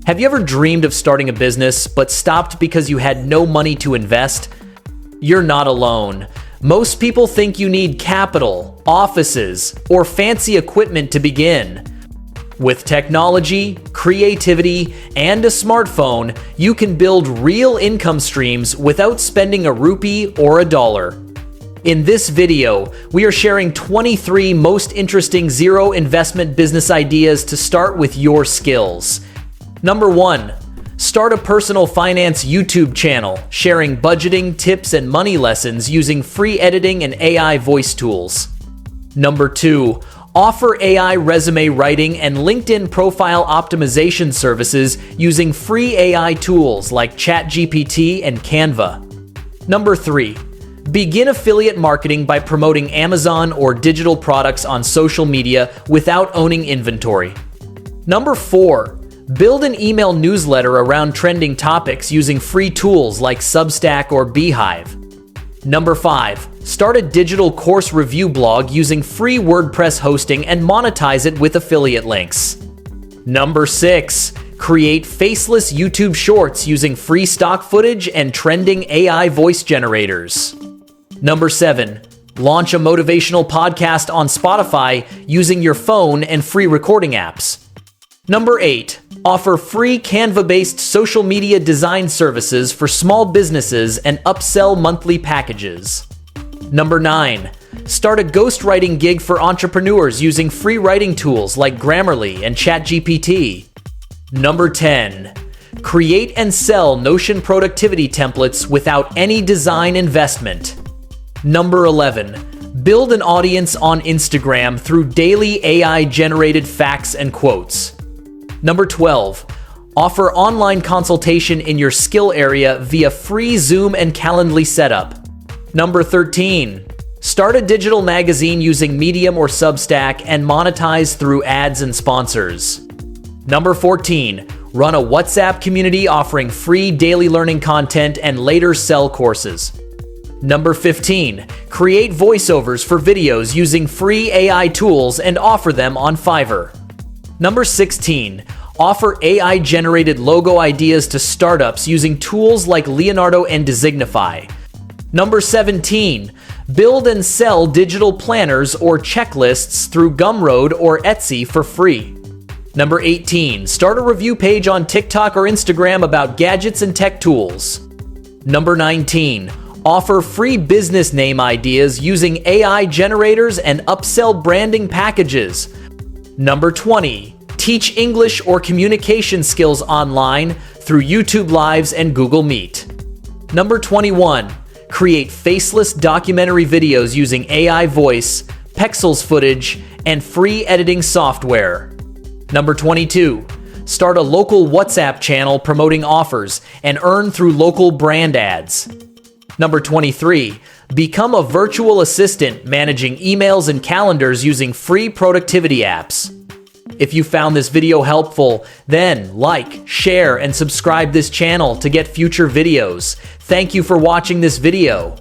Have you ever dreamed of starting a business but stopped because you had no money to invest? You're not alone. Most people think you need capital, offices, or fancy equipment to begin. With technology, creativity, and a smartphone, you can build real income streams without spending a rupee or a dollar. In this video, we are sharing 23 most interesting zero investment business ideas to start with your skills. Number 1. Start a personal finance YouTube channel, sharing budgeting, tips, and money lessons using free editing and AI voice tools. Number 2. Offer AI resume writing and LinkedIn profile optimization services using free AI tools like ChatGPT and Canva. Number 3. Begin affiliate marketing by promoting Amazon or digital products on social media without owning inventory. Number 4. Build an email newsletter around trending topics using free tools like Substack or Beehive. Number 5. Start a digital course review blog using free WordPress hosting and monetize it with affiliate links. Number 6. Create faceless YouTube shorts using free stock footage and trending AI voice generators. Number 7. Launch a motivational podcast on Spotify using your phone and free recording apps. Number 8. Offer free Canva-based social media design services for small businesses and upsell monthly packages. Number 9. Start a ghostwriting gig for entrepreneurs using free writing tools like Grammarly and ChatGPT. Number 10. Create and sell Notion productivity templates without any design investment. Number 11. Build an audience on Instagram through daily AI-generated facts and quotes. Number 12. Offer online consultation in your skill area via free Zoom and Calendly setup. Number 13. Start a digital magazine using Medium or Substack and monetize through ads and sponsors. Number 14. Run a WhatsApp community offering free daily learning content and later sell courses. Number 15. Create voiceovers for videos using free AI tools and offer them on Fiverr. Number 16. Offer AI-generated logo ideas to startups using tools like Leonardo and Designify. Number 17. Build and sell digital planners or checklists through Gumroad or Etsy for free. Number 18. Start a review page on TikTok or Instagram about gadgets and tech tools. Number 19. Offer free business name ideas using AI generators and upsell branding packages. Number 20. Teach English or communication skills online through YouTube Lives and Google Meet. Number 21. Create faceless documentary videos using AI voice, Pexels footage, and free editing software. Number 22. Start a local WhatsApp channel promoting offers and earn through local brand ads. Number 23. Become a virtual assistant managing emails and calendars using free productivity apps. If you found this video helpful, then like, share, and subscribe this channel to get future videos. Thank you for watching this video.